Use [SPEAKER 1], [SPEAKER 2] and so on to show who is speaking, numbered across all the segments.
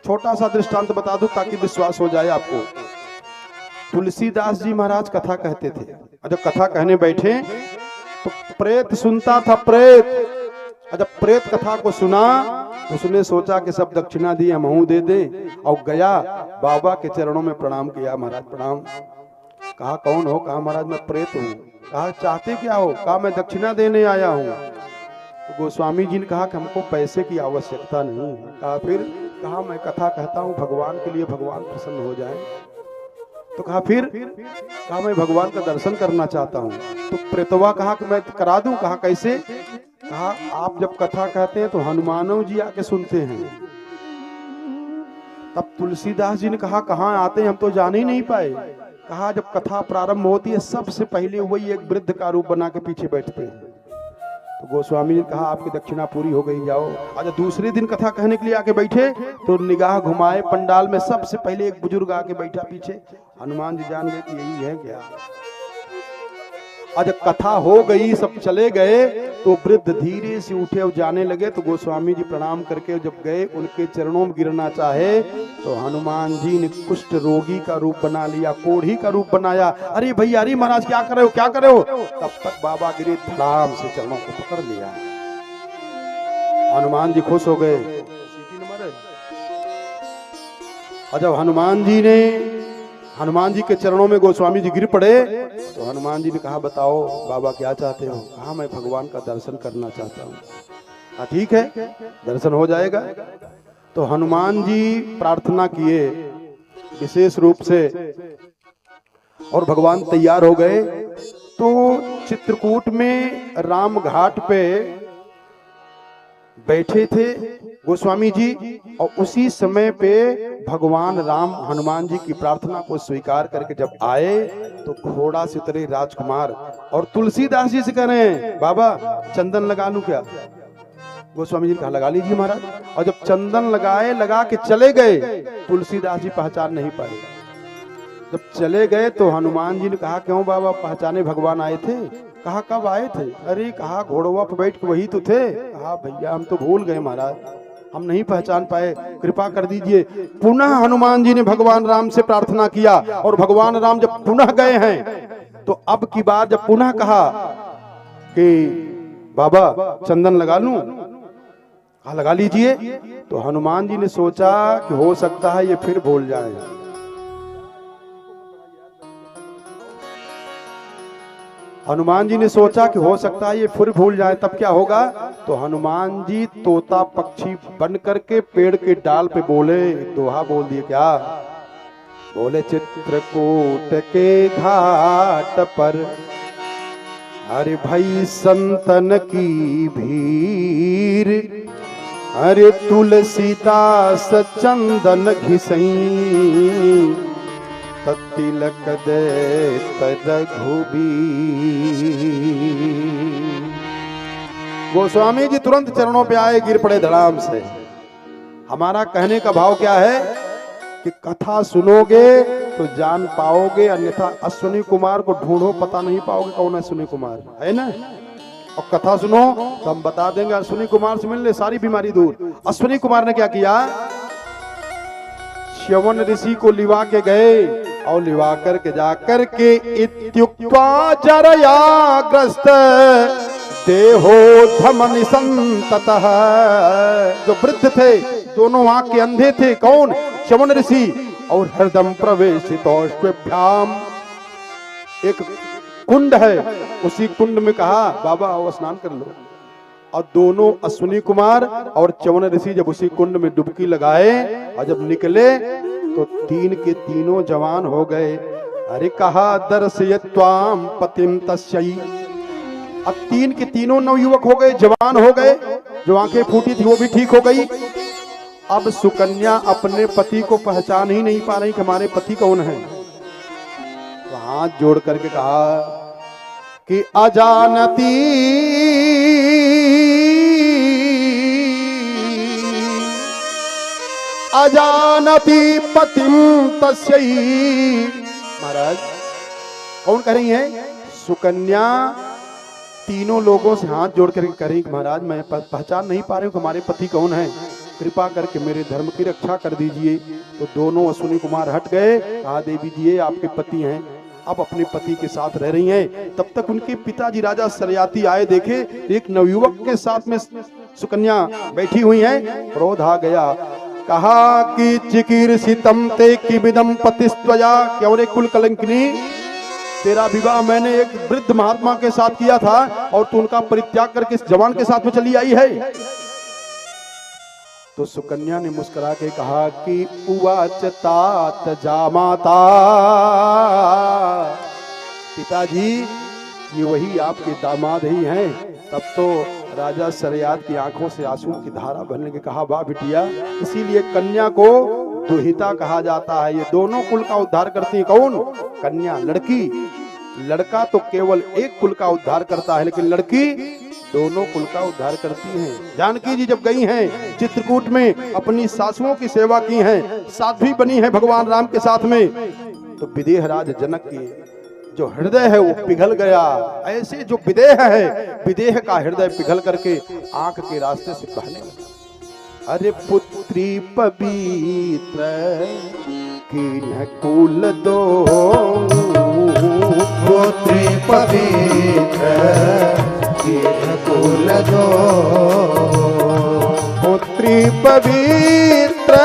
[SPEAKER 1] छोटा सा दृष्टांत बता दूं ताकि विश्वास हो जाए आपको। तुलसीदास जी महाराज कथा कहते थे, और जब कथा कहने बैठे तो प्रेत सुनता था, प्रेत। और जब प्रेत कथा को सुना तो उसने सोचा कि सब दक्षिणा दी हम दे दे, और गया बाबा के चरणों में प्रणाम किया। महाराज प्रणाम। कहा कौन हो? कहा महाराज मैं प्रेत हूँ। कहा चाहते क्या हो? कहा मैं दक्षिणा देने आया हूँ। तो गोस्वामी जी ने कहा कि हमको पैसे की आवश्यकता नहीं है। कहा फिर? कहा मैं कथा कहता हूँ भगवान के लिए, भगवान प्रसन्न हो जाए। तो कहा फिर? कहा मैं भगवान का दर्शन करना चाहता हूँ। तो प्रेतवा कहा कि मैं करा दूं। कहा कैसे? कहा आप जब कथा कहते हैं तो हनुमानव जी आके सुनते हैं। तब तुलसीदास जी ने कहा कहाँ आते हैं, हम तो जान ही नहीं पाए। कहा जब कथा प्रारंभ होती है सबसे पहले वही एक वृद्ध का रूप बना के पीछे बैठते हैं। तो गोस्वामी ने कहा आपकी दक्षिणा पूरी हो गई, जाओ। आज दूसरे दिन कथा कहने के लिए आके बैठे तो निगाह घुमाए पंडाल में, सबसे पहले एक बुजुर्ग आके बैठा पीछे। हनुमान जी जान गए कि यही है क्या। आज कथा हो गई, सब चले गए तो वृद्ध धीरे से उठे और जाने लगे। तो गोस्वामी जी प्रणाम करके जब गए उनके चरणों में गिरना चाहे तो हनुमान जी ने कुष्ठ रोगी का रूप बना लिया, कोढ़ी का रूप बनाया। अरे भैया, अरे महाराज क्या कर रहे हो, क्या कर रहे हो? तब तक बाबा गिरे, धड़ाम से चरणों को पकड़ लिया। हनुमान जी खुश हो गए। सीटी नंबर है। और जब हनुमान जी के चरणों में गोस्वामी जी गिर पड़े तो हनुमान जी ने कहा बताओ बाबा क्या चाहते हो? कहा मैं भगवान का दर्शन करना चाहता हूँ। कहा ठीक है, दर्शन हो जाएगा। तो हनुमान जी प्रार्थना किए विशेष रूप से, और भगवान तैयार हो गए। तो चित्रकूट में राम घाट पे बैठे थे गोस्वामी जी, और उसी समय पे भगवान राम हनुमान जी की प्रार्थना को स्वीकार करके जब आए तो घोड़ा से उतरे राजकुमार, और तुलसीदास जी से कह रहे हैं बाबा चंदन लगा लूं क्या? गोस्वामी जी ने कहा लगा लीजिए महाराज। और जब चंदन लगाए, लगा के चले गए, तुलसीदास जी पहचान नहीं पाए। जब चले गए तो हनुमान जी ने कहा क्यों बाबा पहचाने भगवान आए थे? कहा कब आए थे? अरे कहा घोड़वा पर बैठ के वही तो थे। कहा भैया हम तो भूल गए महाराज, हम नहीं पहचान पाए, कृपा कर दीजिए। पुनः हनुमान जी ने भगवान राम से प्रार्थना किया, और भगवान राम जब पुनः गए हैं तो अब की बार जब पुनः कहा कि बाबा चंदन लगा लूं, कहा लगा लीजिए। तो हनुमान जी ने सोचा कि हो सकता है ये फिर भूल जाए। हनुमान जी ने सोचा कि हो सकता है ये फिर भूल जाए, तब क्या होगा? तो हनुमान जी तोता पक्षी बन करके पेड़ के डाल पे बोले, दोहा बोल दिए। क्या बोले? चित्रकूट के घाट पर अरे भाई संतन की भीड़, अरे तुलसीदास चंदन घिसई, तिलक दे रघुबीर। गोस्वामी जी तुरंत चरणों पे आए, गिर पड़े धड़ाम से। हमारा कहने का भाव क्या है कि कथा सुनोगे तो जान पाओगे, अन्यथा अश्विनी कुमार को ढूंढो पता नहीं पाओगे कौन है अश्विनी कुमार, है ना? और कथा सुनो तो हम बता देंगे, अश्विनी कुमार से मिल ले सारी बीमारी दूर। अश्विनी कुमार ने क्या किया? च्यवन ऋषि को लिवा के गए, और लिवा करके जाकर के इत्युक्त्वा जरयाग्रस्त देहो धमनि संततः। जो वृद्ध थे, दोनों आंख के अंधे थे, कौन? च्यवन ऋषि। और हृदय प्रवेशितोष्भ्याम, एक कुंड है, उसी कुंड में कहा बाबा आओ स्नान कर लो। और दोनों अश्विनी कुमार और च्यवन ऋषि जब उसी कुंड में डुबकी लगाए और जब निकले तो तीन के तीनों जवान हो गए। अरे कहा दर्शयत्वाम पतिम तस्यै। अब तीन के तीनों नवयुवक हो गए, जवान हो गए, जो आंखें फूटी थी वो भी ठीक हो गई। अब सुकन्या अपने पति को पहचान ही नहीं पा रही कि हमारे पति कौन है। तो हाथ जोड़ करके कहा कि अजानती अजानती पतिम तस्यै। महाराज कौन कह रही है? सुकन्या तीनों लोगों से हाथ जोड़ करके कह रही महाराज मैं पहचान नहीं पा रही हूँ हमारे पति कौन है। कृपा करके मेरे धर्म की रक्षा कर दीजिए। तो दोनों अश्विनी कुमार हट गए, कहा देवी जी ये आपके पति हैं, अब अपने पति के साथ रह रही हैं। तब तक उनके पिताजी राजा सरयाती आए, देखे एक नवयुवक के साथ में सुकन्या बैठी हुई है। क्रोध आ गया, कहा कि चिकीर्षितम ते किमिदम पतिस्त्वया, क्यों रे कुल कलंकिनी, तेरा विवाह मैंने एक वृद्ध महात्मा के साथ किया था और तू उनका परित्याग करके इस जवान के साथ में चली आई है। तो सुकन्या ने मुस्कुरा के कहा कि उवाच तात जामाता, पिताजी ये वही आपके दामाद ही हैं। तब तो राजा सरयात की आंखों से आंसू की धारा बहने के कहा, वाह बिटिया, इसीलिए कन्या को दुहिता कहा जाता है। ये दोनों कुल का उद्धार करती है। कौन? कन्या, लड़की। लड़का तो केवल एक कुल का उद्धार करता है, लेकिन लड़की दोनों कुल का उद्धार करती हैं। जानकी जी जब गई हैं चित्रकूट में, अपनी सासुओं की सेवा की हैं, साध्वी बनी है भगवान राम के साथ में, तो विदेह राज जनक की जो हृदय है वो पिघल गया। ऐसे जो विदेह है, विदेह का हृदय पिघल करके आंख के रास्ते से बहने लगा। अरे पुत्री पवित्र किन्ह कुल दो,
[SPEAKER 2] पुत्री पवित्र किन्ह कुल दो,
[SPEAKER 1] पुत्री पवित्र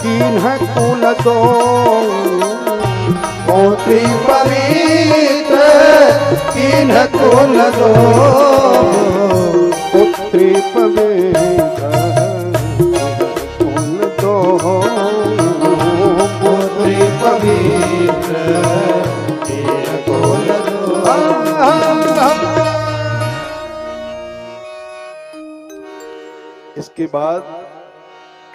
[SPEAKER 1] किन्ह कुल दो,
[SPEAKER 2] पुत्री पवित्र किन्ह कुल दो,
[SPEAKER 1] पुत्री पवित्र कुल दो,
[SPEAKER 2] पुत्री पवित्र किन्ह कुल दो।
[SPEAKER 1] इसके बाद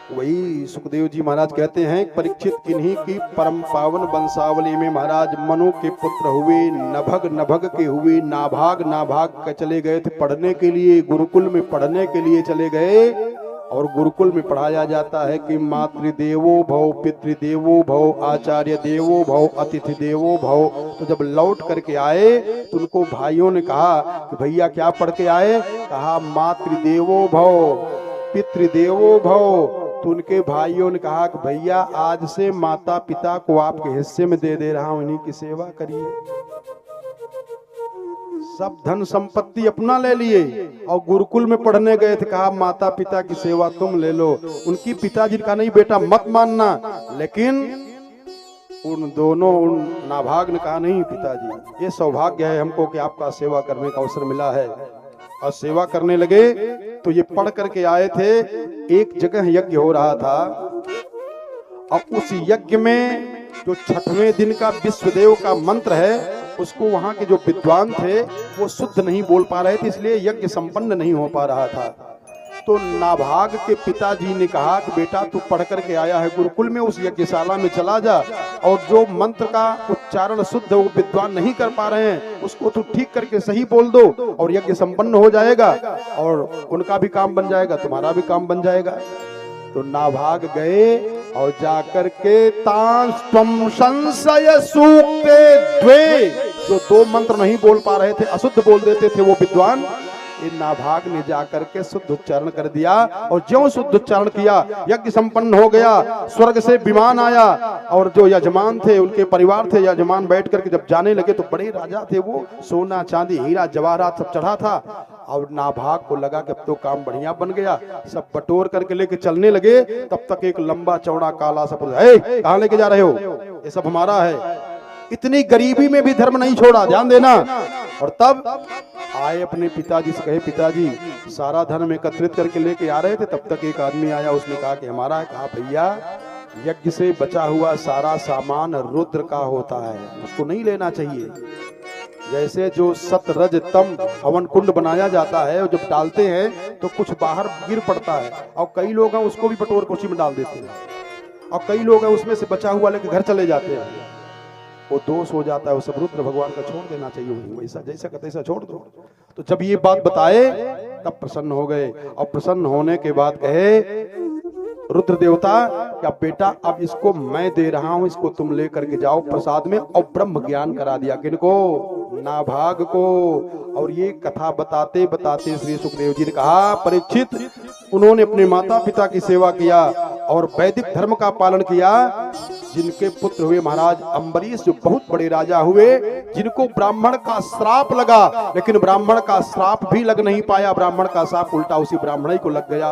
[SPEAKER 1] वही सुखदेव जी महाराज कहते हैं, परीक्षित किन्हीं की परम पावन वंशावली में महाराज मनु के पुत्र हुए, नभग नभग के हुए, नाभाग नाभाग के चले गए थे पढ़ने के लिए, गुरुकुल में पढ़ने के लिए चले गए। और गुरुकुल में पढ़ाया जाता है कि मातृदेवो भव, पितृदेवो भव, आचार्य देवो भव, अतिथि देवो भव। तो जब लौट करके आए तो उनको भाइयों ने कहा कि भैया क्या पढ़ के आए? कहा मातृदेवो भव, पितृदेवो भव। तो उनके भाइयों ने कहा कि भैया आज से माता पिता को आपके हिस्से में दे रहा हूं, इन्हीं की सेवा करिए। सब धन संपत्ति अपना ले लिए और गुरुकुल में पढ़ने गए थे, कहा माता पिता की सेवा तुम ले लो। उनकी पिताजी का नहीं बेटा मत मानना, लेकिन उन दोनों उन नाभाग ने कहा नहीं पिताजी, ये सौभाग्य है हमको कि आपका सेवा करने का अवसर मिला है। और सेवा करने लगे तो ये पढ़ करके आए थे, एक जगह यज्ञ हो रहा था और उस यज्ञ में जो 6वें दिन का विश्वदेव का मंत्र है उसको वहां के जो विद्वान थे वो शुद्ध नहीं बोल पा रहे थे, इसलिए यज्ञ संपन्न नहीं हो पा रहा था। तो नाभाग के पिताजी ने कहा कि बेटा तू पढ़ करके आया है गुरुकुल में, उस यज्ञशाला में चला जा और जो मंत्र का उच्चारण शुद्ध वो विद्वान नहीं कर पा रहे हैं उसको तू ठीक करके सही बोल दो और यज्ञ संपन्न हो जाएगा और उनका भी काम बन जाएगा, तुम्हारा भी काम बन जाएगा। तो नाभाग गए और जाकर के तांस्त्वं संशय सूक्ते द्वे, जो 2 मंत्र नहीं बोल पा रहे थे, अशुद्ध बोल देते थे वो विद्वान, इन नाभाग ने जाकर के शुद्ध उच्चारण कर दिया और ज्यों शुद्ध उच्चारण किया यज्ञ संपन्न हो गया। स्वर्ग से विमान आया और जो यजमान थे उनके परिवार थे, यजमान बैठ करके जब जाने लगे तो बड़े राजा थे वो, सोना चांदी हीरा जवाहरात सब चढ़ा था। और नाभाग को लगा कि अब तो काम बढ़िया बन गया, सब बटोर करके लेके चलने लगे। तब तक एक लंबा चौड़ा काला सफेद, हे कहाँ लेके जा रहे हो? ये सब हमारा है। इतनी गरीबी में भी धर्म नहीं छोड़ा, ध्यान देना। और तब आए अपने पिताजी से, कहे पिताजी सारा धन में एकत्रित करके लेके आ रहे थे, तब तक एक आदमी आया, उसने कहा कि हमारा है। कहा भैया यज्ञ से बचा हुआ सारा सामान रुद्र का होता है, उसको नहीं लेना चाहिए। जैसे जो सत रज तम हवन कुंड बनाया जाता है और जब डालते हैं तो कुछ बाहर गिर पड़ता है और कई लोग हैं उसको भी बटोर के उसी में डाल देते हैं और कई लोग हैं उसमें से बचा हुआ लेके घर चले जाते हैं, वो दोष हो जाता है। वो सब रुद्र भगवान का छोड़ देना चाहिए, वैसा जैसा का तैसा छोड़ दो। तो जब ये बात बताए तब प्रसन्न हो गए और प्रसन्न होने के बाद कहे रुद्र देवता क्या बेटा अब इसको मैं दे रहा हूं, इसको तुम लेकर के जाओ प्रसाद में, और ब्रह्म ज्ञान करा दिया किनको, नाभाग को। और ये कथा बताते बताते श्री सुखदेव जी ने कहा परीक्षित, उन्होंने अपने माता पिता की सेवा किया और वैदिक धर्म का पालन किया, जिनके पुत्र हुए महाराज अम्बरीश जो बहुत बड़े राजा हुए, जिनको ब्राह्मण का श्राप लगा, लेकिन ब्राह्मण का श्राप भी लग नहीं पाया, ब्राह्मण का श्राप उल्टा उसी ब्राह्मण ही को लग गया।